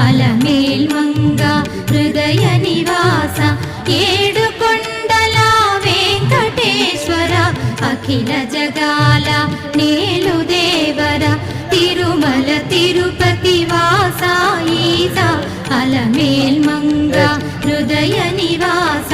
అలమేల్మంగ హృదయ నివాస ఏడుకొండల వెంకటేశ్వర అఖిల జగాల నేలు దేవర తిరుమల తిరుపతి వాస ఈస అలమేల్మంగ హృదయ నివాస